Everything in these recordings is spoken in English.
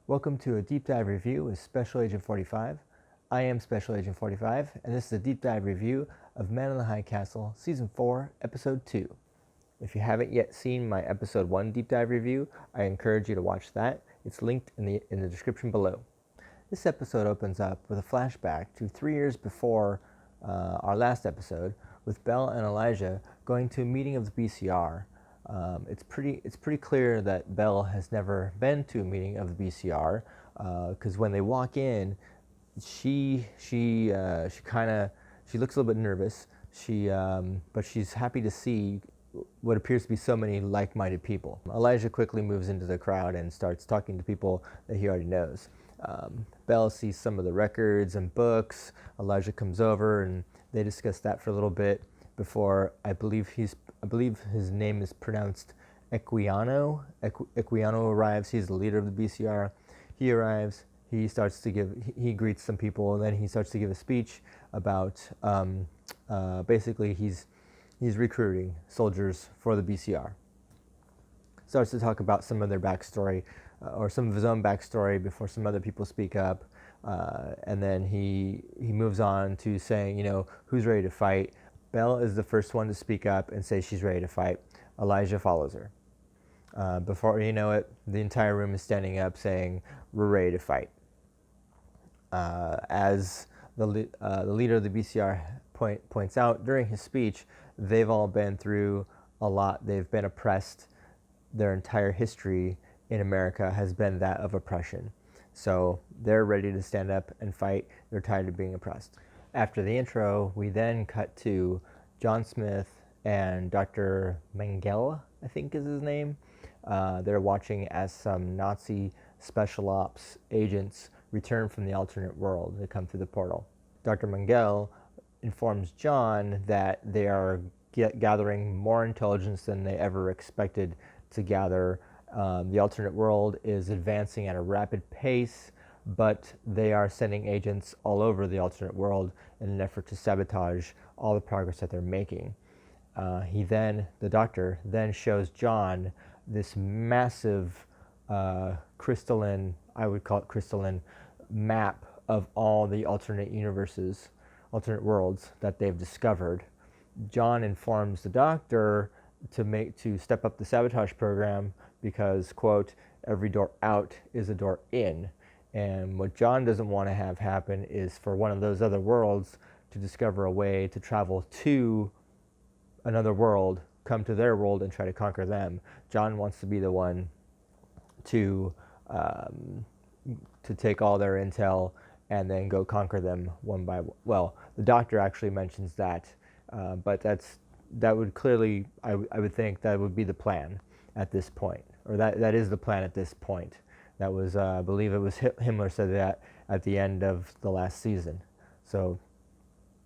Welcome to a deep dive review with Special Agent 45. I am Special Agent 45, and this is a deep dive review of Man in the High Castle, Season 4, Episode 2. If you haven't yet seen my Episode 1 deep dive review, I encourage you to watch that. It's linked in the description below. This episode opens up with a flashback to 3 years before our last episode, with Belle and Elijah going to a meeting of the BCR. It's pretty clear that Belle has never been to a meeting of the BCR, because when they walk in, she looks a little bit nervous. But she's happy to see what appears to be so many like-minded people. Elijah quickly moves into the crowd and starts talking to people that he already knows. Belle sees some of the records and books. Elijah comes over and they discuss that for a little bit before I believe his name is pronounced Equiano. Equiano arrives. He's the leader of the BCR. He arrives. He greets some people, and then he starts to give a speech about basically he's recruiting soldiers for the BCR. Starts to talk about some of their backstory, or some of his own backstory before some other people speak up, and then he moves on to saying, who's ready to fight. Belle is the first one to speak up and say she's ready to fight. Elijah follows her. Before you know it, the entire room is standing up saying, we're ready to fight. As the leader of the BCR points out during his speech, they've all been through a lot. They've been oppressed. Their entire history in America has been that of oppression. So they're ready to stand up and fight. They're tired of being oppressed. After the intro, we then cut to John Smith and Dr. Mengele, I think is his name. They're watching as some Nazi special ops agents return from the alternate world. They come through the portal. Dr. Mengele informs John that they are gathering more intelligence than they ever expected to gather. The alternate world is advancing at a rapid pace, but they are sending agents all over the alternate world in an effort to sabotage all the progress that they're making. The doctor then shows John this massive crystalline, I would call it crystalline, map of all the alternate universes, alternate worlds that they've discovered. John informs the doctor to step up the sabotage program because, quote, every door out is a door in. And what John doesn't want to have happen is for one of those other worlds to discover a way to travel to another world, come to their world and try to conquer them. John wants to be the one to take all their intel and then go conquer them one by one. Well, the doctor actually mentions that, but that would clearly, I would think that would be the plan at this point, or that is the plan at this point. That was, I believe it was Himmler said that at the end of the last season. So,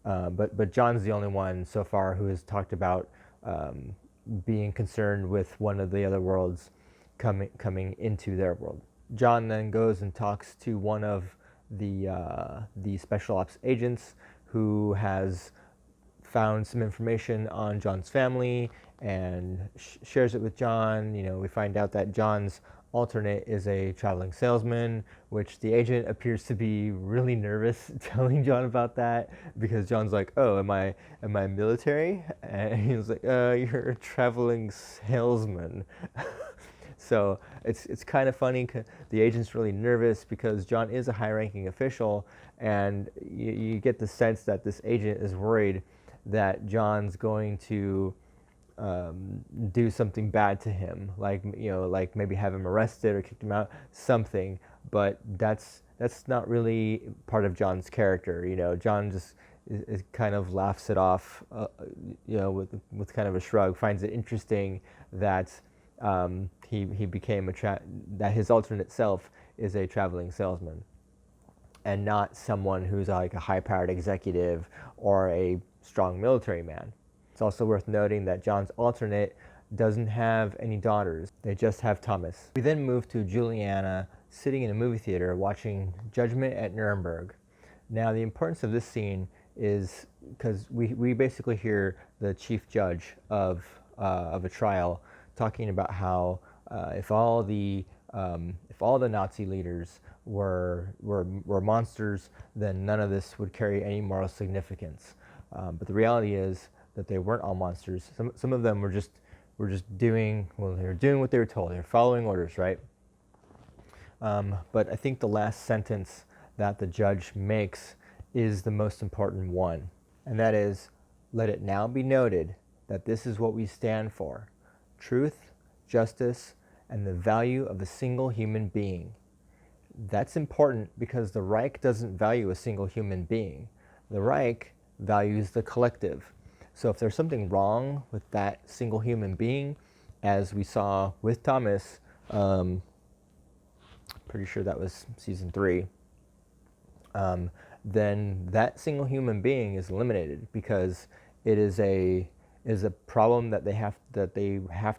but John's the only one so far who has talked about being concerned with one of the other worlds coming into their world. John then goes and talks to one of the special ops agents who has found some information on John's family and shares it with John. We find out that John's alternate is a traveling salesman, which the agent appears to be really nervous telling John about that, because John's like, oh, am I military? And he's like, you're a traveling salesman. So it's kind of funny. The agent's really nervous because John is a high-ranking official, and you get the sense that this agent is worried that John's going to do something bad to him, like maybe have him arrested or kick him out, something. But that's not really part of John's character. John just is kind of laughs it off, with kind of a shrug. Finds it interesting that he became that his alternate self is a traveling salesman, and not someone who's like a high-powered executive or a strong military man. It's also worth noting that John's alternate doesn't have any daughters. They just have Thomas. We then move to Juliana sitting in a movie theater watching Judgment at Nuremberg. Now, the importance of this scene is because we basically hear the chief judge of a trial talking about how if all the If all the Nazi leaders were monsters, then none of this would carry any moral significance. But the reality is that they weren't all monsters. Some of them were just doing, well, they were doing what they were told. They were following orders, right? But I think the last sentence that the judge makes is the most important one, and that is, "Let it now be noted that this is what we stand for: truth, justice, and the value of a single human being." That's important because the Reich doesn't value a single human being. The Reich values the collective. So if there's something wrong with that single human being, as we saw with Thomas, pretty sure that was season 3, then that single human being is eliminated because it is a problem that they have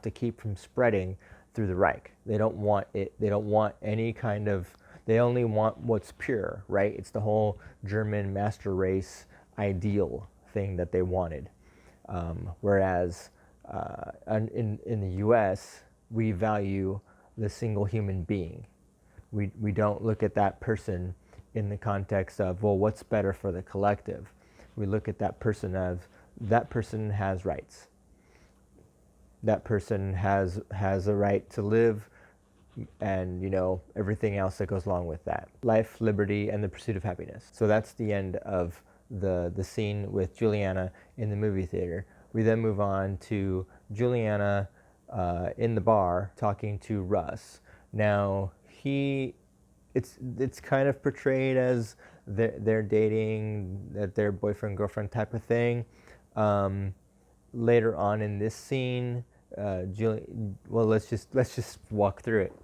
to keep from spreading through the Reich. They don't want it. They don't want any kind of. They only want what's pure, right? It's the whole German master race ideal thing that they wanted. Whereas in the U.S., we value the single human being. We don't look at that person in the context of, well, what's better for the collective? We look at that person as, that person has rights. That person has a right to live, and everything else that goes along with that: life, liberty, and the pursuit of happiness. So that's the end of the scene with Juliana in the movie theater. We then move on to Juliana in the bar talking to Russ. Now it's kind of portrayed as they're dating, that they're boyfriend girlfriend type of thing. Later on in this scene, let's just walk through it.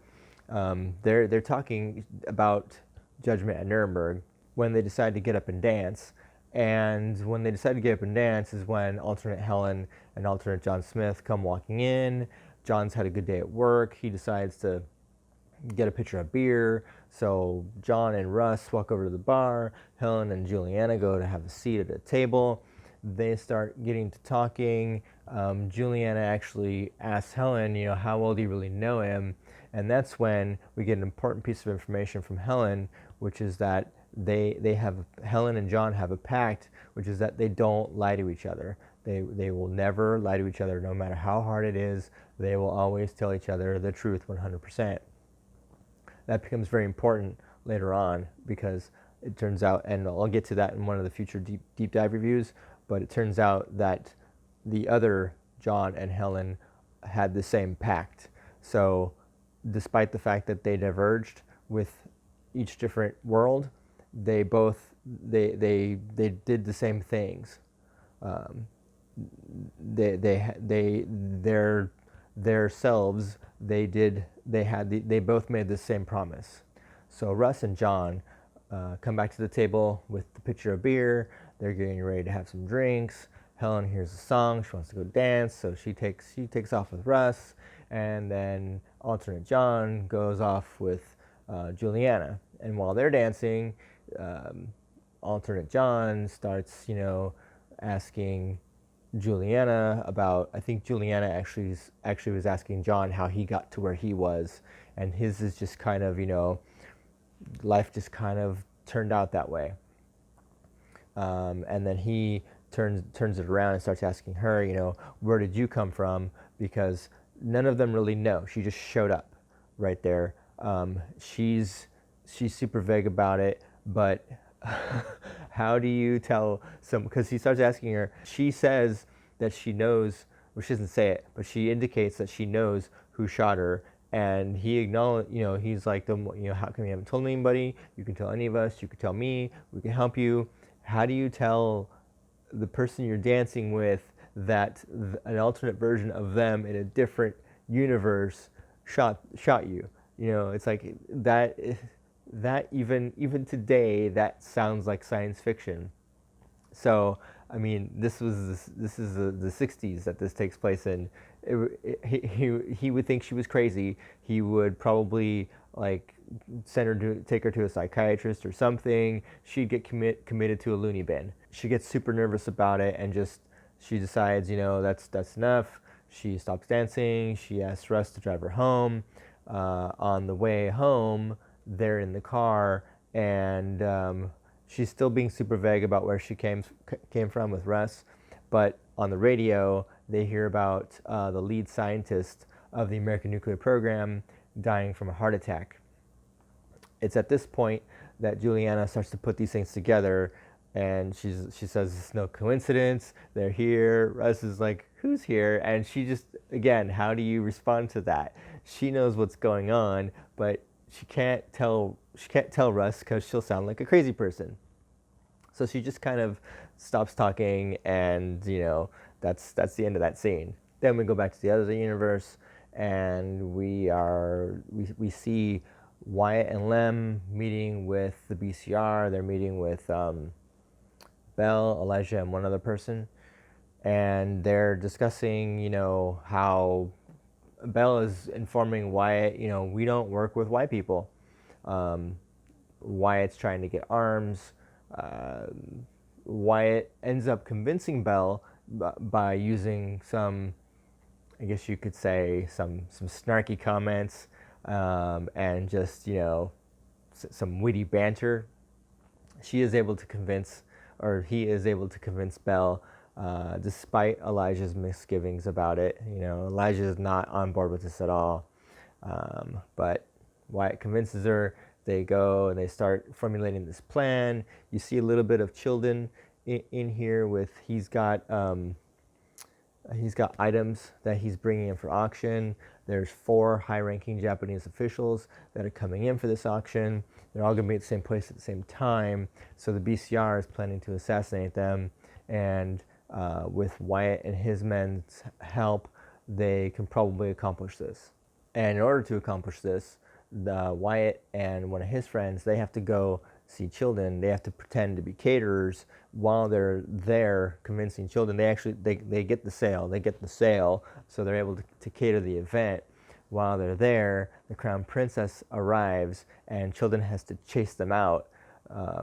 They're talking about Judgment at Nuremberg when they decide to get up and dance. And when they decide to get up and dance is when alternate Helen and alternate John Smith come walking in. John's had a good day at work. He decides to get a pitcher of beer. So John and Russ walk over to the bar. Helen and Juliana go to have a seat at a table. They start getting to talking. Juliana actually asks Helen, how well do you really know him? And that's when we get an important piece of information from Helen, which is that Helen and John have a pact, which is that they don't lie to each other. They will never lie to each other, no matter how hard it is. They will always tell each other the truth 100%. That becomes very important later on, because it turns out, and I'll get to that in one of the future deep dive reviews, but it turns out that the other John and Helen had the same pact. So despite the fact that they diverged with each different world, they did the same things. They both made the same promise. So Russ and John come back to the table with the pitcher of beer. They're getting ready to have some drinks. Helen hears a song. She wants to go dance, so she takes off with Russ, and then alternate John goes off with Juliana. And while they're dancing, alternate John starts, asking Juliana about. I think Juliana actually was asking John how he got to where he was, and his is just kind of, life just kind of turned out that way. And then he turns it around and starts asking her, where did you come from? Because none of them really know. She just showed up right there. She's super vague about it, but how do you tell some? Because he starts asking her. She says that she knows. Well, she doesn't say it, but she indicates that she knows who shot her. And he acknowledged, he's like, how come you haven't told anybody? You can tell any of us. You can tell me. We can help you. How do you tell the person you're dancing with that an alternate version of them in a different universe shot you? It's like that even today, that sounds like science fiction. So I mean, this is the 60s that this takes place in. He would think she was crazy. He would probably take her to a psychiatrist or something. She'd get committed to a loony bin. She gets super nervous about it, and she decides, that's enough. She stops dancing. She asks Russ to drive her home. on the way home, they're in the car, and she's still being super vague about where she came from with Russ. But on the radio, they hear about the lead scientist of the American nuclear program dying from a heart attack. It's at this point that Juliana starts to put these things together, and she says it's no coincidence. They're here. Russ is like, who's here? And she just, again, how do you respond to that? She knows what's going on, but she can't tell Russ because she'll sound like a crazy person. So she just kind of stops talking, and that's the end of that scene. Then we go back to the other universe, and we see Wyatt and Lem meeting with the BCR. They're meeting with Belle, Elijah, and one other person, and they're discussing, how Belle is informing Wyatt, we don't work with white people. Wyatt's trying to get arms. Wyatt ends up convincing Belle by using some, I guess you could say, some snarky comments, and just, some witty banter. He is able to convince Belle, despite Elijah's misgivings about it. Elijah is not on board with this at all. But Wyatt convinces her. They go and they start formulating this plan. You see a little bit of Childan in here with he's got items that he's bringing in for auction. There's 4 high-ranking Japanese officials that are coming in for this auction. They're all going to be at the same place at the same time. So the BCR is planning to assassinate them. And with Wyatt and his men's help, they can probably accomplish this. And in order to accomplish this, Wyatt and one of his friends, they have to go see Childan. They have to pretend to be caterers while they're there convincing Childan. They get the sale, so they're able to cater the event. While they're there, the crown princess arrives, and Childan has to chase them out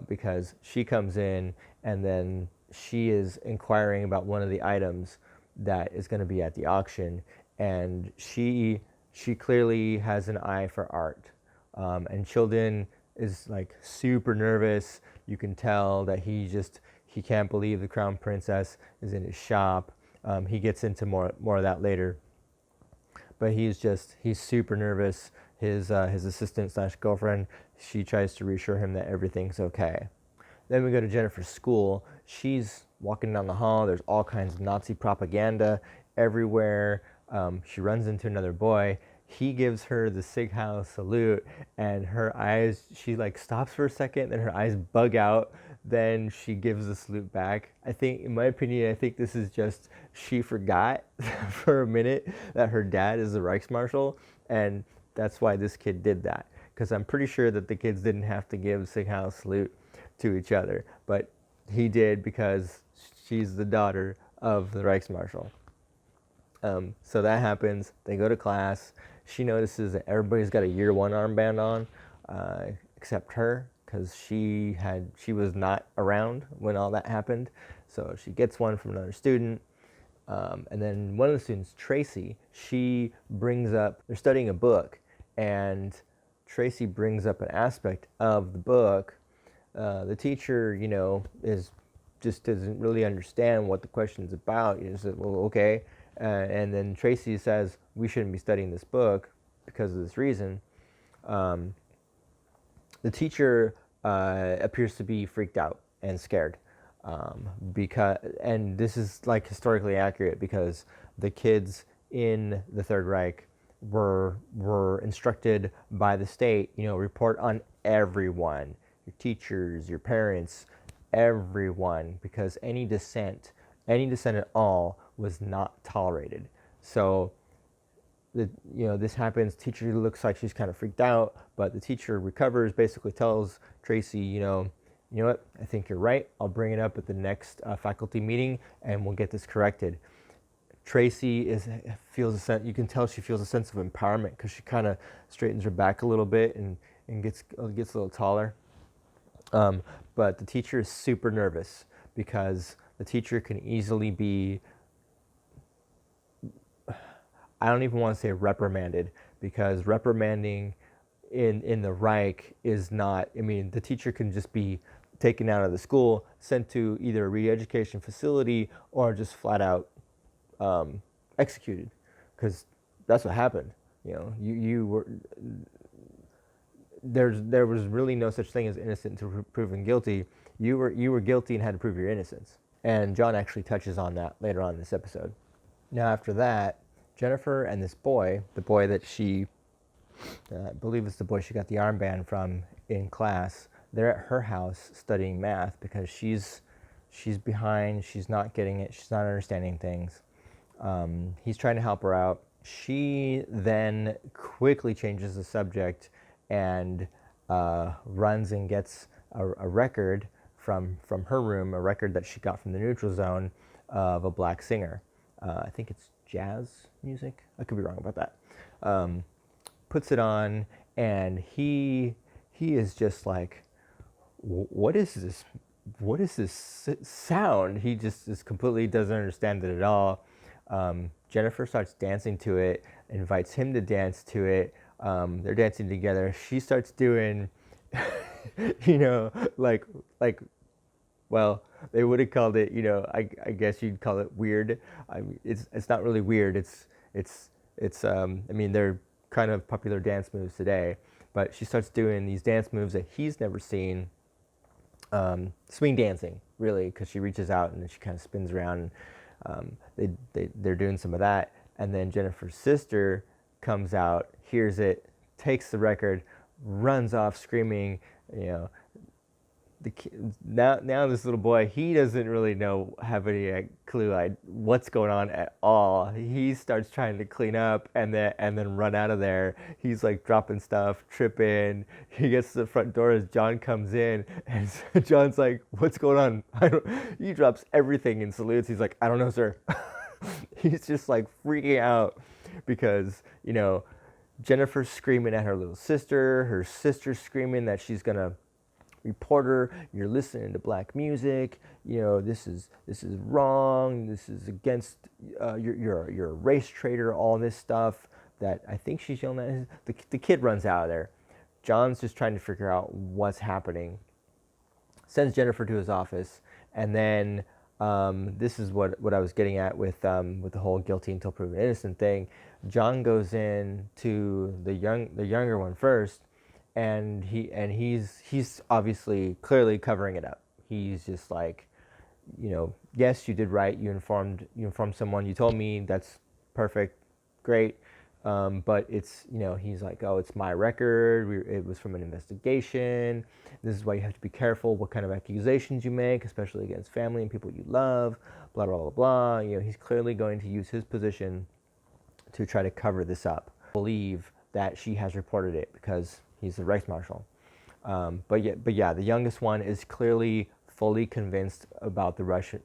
because she comes in, and then she is inquiring about one of the items that is going to be at the auction, and she clearly has an eye for art, and Childan is like super nervous. You can tell that he can't believe the crown princess is in his shop. He gets into more of that later, but he's super nervous. His assistant / girlfriend, she tries to reassure him that everything's okay. Then we go to Jennifer's school. She's walking down the hall. There's all kinds of Nazi propaganda everywhere. She runs into another boy. He gives her the Sig Heil salute, and her eyes, she like stops for a second, then her eyes bug out, then she gives the salute back. I think, in my opinion, this is just, she forgot for a minute that her dad is the Reichsmarshal, and that's why this kid did that. Because I'm pretty sure that the kids didn't have to give Sig Heil salute to each other, but he did because she's the daughter of the Reichsmarshal. So that happens. They go to class. She notices that everybody's got a year 1 armband on, except her, because she was not around when all that happened. So she gets one from another student. And then one of the students, Tracy, she brings up, they're studying a book, and Tracy brings up an aspect of the book. The teacher, just doesn't really understand what the question's about. You said, well, okay. And then Tracy says, we shouldn't be studying this book because of this reason. The teacher appears to be freaked out and scared. And this is like historically accurate because the kids in the Third Reich were instructed by the state, report on everyone, your teachers, your parents, everyone, because any dissent at all was not tolerated. So this happens. Teacher looks like she's kind of freaked out, but the teacher recovers, basically tells Tracy, you know what, I think you're right. I'll bring it up at the next faculty meeting and we'll get this corrected. Tracy feels a sense, you can tell she feels a sense of empowerment because she kind of straightens her back a little bit and gets a little taller. But the teacher is super nervous because the teacher can easily be, I don't even want to say reprimanded, because reprimanding in the Reich is not, I mean, the teacher can just be taken out of the school, sent to either a re-education facility, or just flat out executed, because that's what happened. You know, you were, there was really no such thing as innocent until proven guilty. You were guilty and had to prove your innocence. And John actually touches on that later on in this episode. Now after that, Jennifer and this boy, the boy that she, I believe it's the boy she got the armband from in class, they're at her house studying math because she's behind, she's not getting it, she's not understanding things. He's trying to help her out. She then quickly changes the subject and runs and gets a record from her room, a record that she got from the neutral zone of a black singer. I think it's jazz music. I could be wrong about that. Puts it on, and he is just like, what is this? What is this sound? He just completely doesn't understand it at all. Jennifer starts dancing to it, invites him to dance to it. They're dancing together. She starts doing, you know, like, well, they would have called it, you know, I guess you'd call it weird. I mean, it's not really weird. It's I mean, they're kind of popular dance moves today, but she starts doing these dance moves that he's never seen. Swing dancing, really, because she reaches out and then she kind of spins around. And, they're doing some of that, and then Jennifer's sister comes out, hears it, takes the record, runs off screaming. You know, now this little boy, he doesn't really have any clue what's going on at all. He starts trying to clean up and then run out of there. He's like dropping stuff, tripping. He gets to the front door as John comes in, and John's like, "What's going on?" He drops everything and salutes. He's like, "I don't know, sir." He's just like freaking out because, you know, Jennifer's screaming at her little sister. Her sister's screaming that she's gonna report her. You're listening to black music. You know, this is wrong. This is against. You're a race traitor. All this stuff that I think she's yelling at. The kid runs out of there. John's just trying to figure out what's happening. Sends Jennifer to his office, and then this is what I was getting at with the whole guilty until proven innocent thing. John goes in to the younger one first, and he's obviously clearly covering it up. He's just like, you know, yes, you did right. You informed someone. You told me. That's perfect, great. But it's, you know, he's like, oh, it's my record. It was from an investigation. This is why you have to be careful what kind of accusations you make, especially against family and people you love. Blah blah blah blah. You know, he's clearly going to use his position to try to cover this up. Believe that she has reported it because he's the Reichsmarshal. But yeah, the youngest one is clearly fully convinced about the Russian,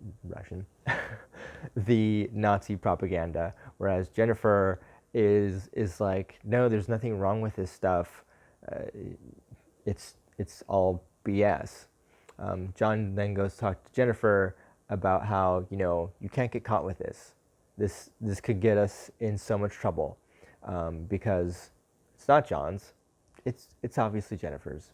the Nazi propaganda, whereas Jennifer is like, no, there's nothing wrong with this stuff. It's all BS. John then goes to talk to Jennifer about how, you know, you can't get caught with this. This could get us in so much trouble, because it's not John's. It's obviously Jennifer's.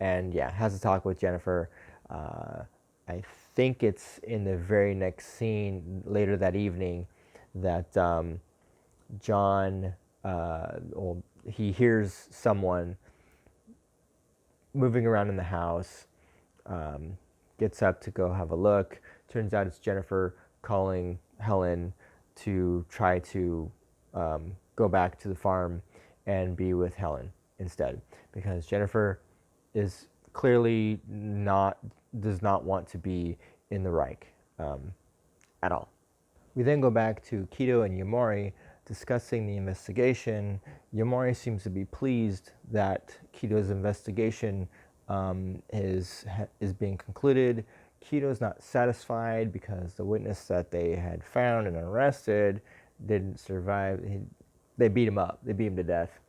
And yeah, has a talk with Jennifer. I think it's in the very next scene later that evening that John, he hears someone moving around in the house, gets up to go have a look. Turns out it's Jennifer calling Helen to try to go back to the farm and be with Helen instead, because Jennifer is clearly does not want to be in the Reich at all. We then go back to Kido and Yamori discussing the investigation. Yamori seems to be pleased that Kido's investigation is being concluded. Kido's not satisfied because the witness that they had found and arrested didn't survive. They beat him up. They beat him to death.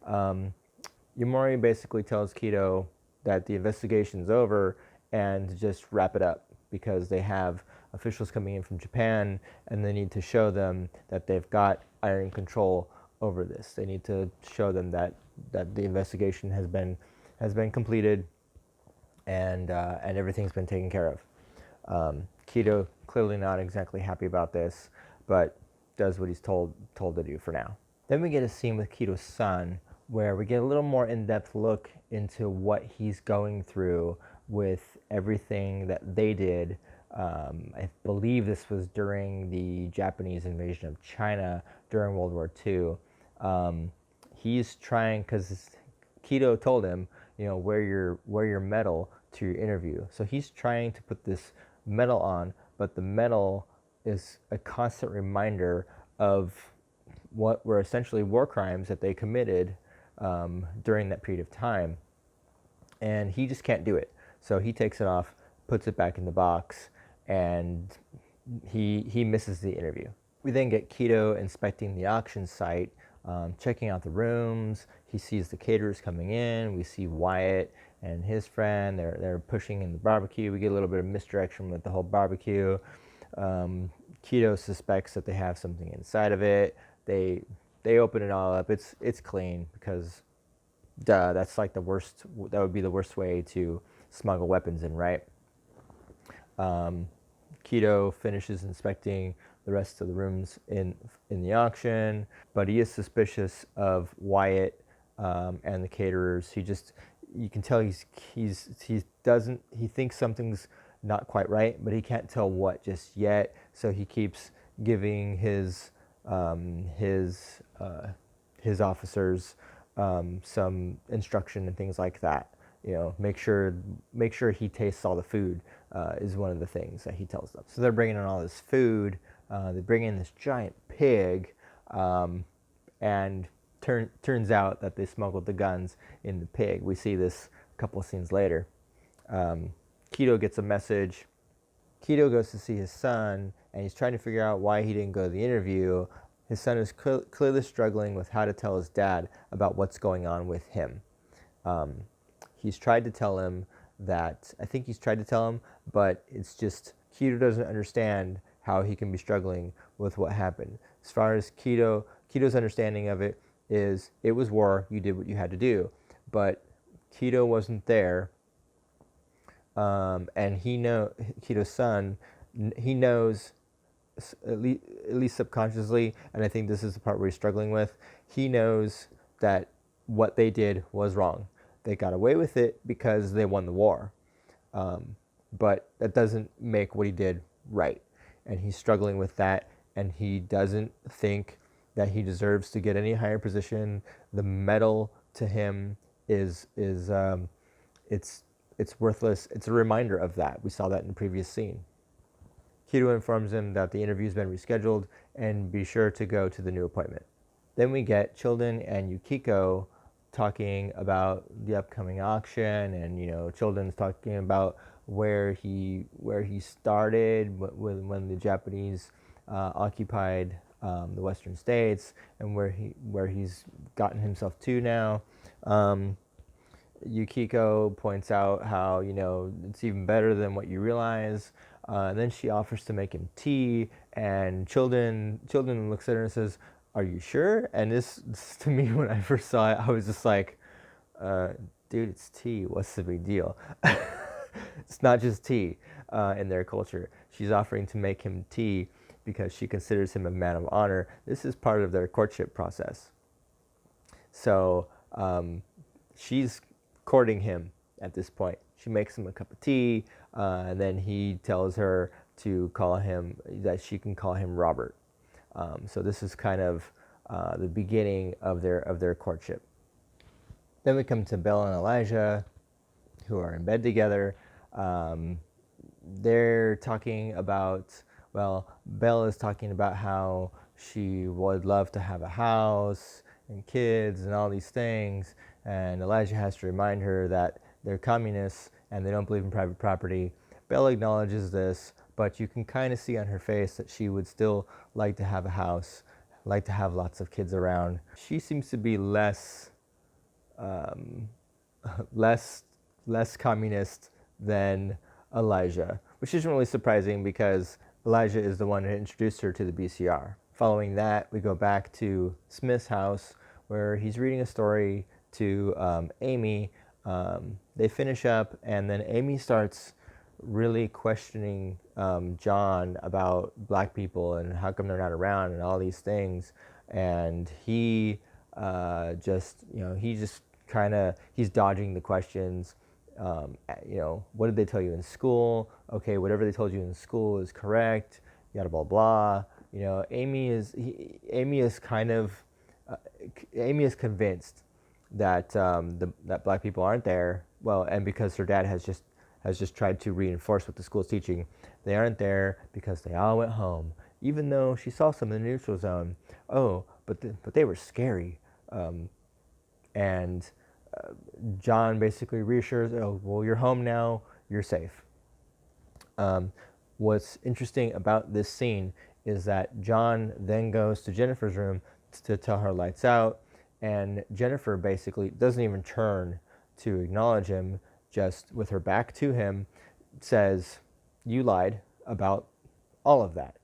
Yamori basically tells Kido that the investigation's over and to just wrap it up because they have officials coming in from Japan and they need to show them that they've got iron control over this. They need to show them that the investigation has been completed, and everything's been taken care of. Kido clearly not exactly happy about this, but does what he's told to do for now. Then we get a scene with Kido's son where we get a little more in-depth look into what he's going through with everything that they did. I believe this was during the Japanese invasion of China during World War II. He's trying, because Kido told him, wear your medal to your interview. So he's trying to put this medal on, but the medal is a constant reminder of what were essentially war crimes that they committed during that period of time. And he just can't do it. So he takes it off, puts it back in the box, and he misses the interview. We then get Kido inspecting the auction site, checking out the rooms. He sees the caterers coming in. We see Wyatt and his friend. They're pushing in the barbecue. We get a little bit of misdirection with the whole barbecue. Kido suspects that they have something inside of it. They open it all up. It's clean because, duh, that's like the worst. That would be the worst way to smuggle weapons in, right? Kido finishes inspecting the rest of the rooms in the auction, but he is suspicious of Wyatt and the caterers. You can tell he thinks something's not quite right, but he can't tell what just yet. So he keeps giving his officers some instruction and things like that. Make sure he tastes all the food is one of the things that he tells them. So they're bringing in all this food. They bring in this giant pig, and turns out that they smuggled the guns in the pig. We see this a couple of scenes later. Kido gets a message. Kido goes to see his son, and he's trying to figure out why he didn't go to the interview. His son is clearly struggling with how to tell his dad about what's going on with him. He's tried to tell him but it's just Kido doesn't understand how he can be struggling with what happened. As far as Kido's understanding of it is, it was war, you did what you had to do. But Kido wasn't there, and Kido's son, he knows, at least subconsciously, and I think this is the part where he's struggling with, he knows that what they did was wrong. They got away with it because they won the war. But that doesn't make what he did right. And he's struggling with that, and he doesn't think that he deserves to get any higher position. The medal to him is it's worthless. It's a reminder of that. We saw that in the previous scene. Kido informs him that the interview's been rescheduled and be sure to go to the new appointment. Then we get Childan and Yukiko talking about the upcoming auction, and Childan's talking about where he started when the Japanese occupied the Western states, and where he's gotten himself to now. Yukiko points out how it's even better than what you realize. And then she offers to make him tea, and Childan looks at her and says, "Are you sure?" And this to me, when I first saw it, I was just like, dude, it's tea. What's the big deal? It's not just tea in their culture. She's offering to make him tea because she considers him a man of honor. This is part of their courtship process. So she's courting him at this point. She makes him a cup of tea, and then he tells her to call him, that she can call him Robert. So this is kind of the beginning of their courtship. Then we come to Belle and Elijah, who are in bed together. They're talking about, Belle is talking about how she would love to have a house and kids and all these things, and Elijah has to remind her that they're communists and they don't believe in private property. Belle acknowledges this, but you can kind of see on her face that she would still like to have a house, like to have lots of kids around. She seems to be less communist than Elijah, which isn't really surprising because Elijah is the one who introduced her to the BCR. following that, we go back to Smith's house where he's reading a story to Amy. They finish up, and then Amy starts really questioning John about black people and how come they're not around and all these things. And he he's dodging the questions. What did they tell you in school? Okay, whatever they told you in school is correct. Yada blah blah. Amy is convinced that that black people aren't there. Well, and because her dad has just tried to reinforce what the school's teaching, they aren't there because they all went home. Even though she saw some in the neutral zone. Oh, but they were scary. And John basically reassures, oh, well, you're home now, you're safe. What's interesting about this scene is that John then goes to Jennifer's room to tell her lights out, and Jennifer basically doesn't even turn to acknowledge him, just with her back to him, says, you lied about all of that.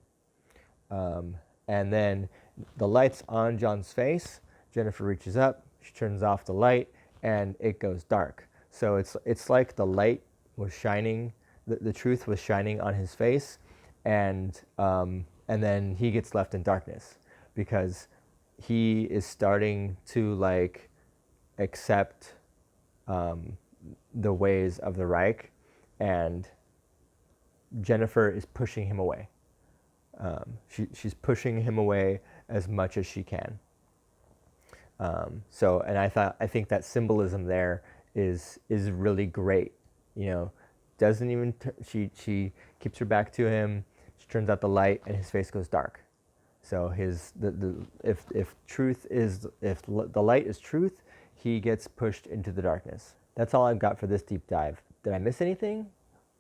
And then the light's on John's face. Jennifer reaches up, she turns off the light, and it goes dark. So it's like the light was shining, the truth was shining on his face, and then he gets left in darkness because he is starting to like accept the ways of the Reich, and Jennifer is pushing him away. She's pushing him away as much as she can. And I think that symbolism there is really great. Doesn't even she keeps her back to him. She turns out the light, and his face goes dark. So if the light is truth, he gets pushed into the darkness. That's all I've got for this deep dive. Did I miss anything?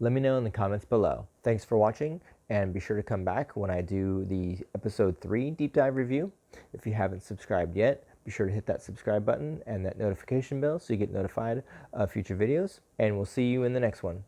Let me know in the comments below. Thanks for watching, and be sure to come back when I do the episode 3 deep dive review. If you haven't subscribed yet, be sure to hit that subscribe button and that notification bell so you get notified of future videos, and we'll see you in the next one.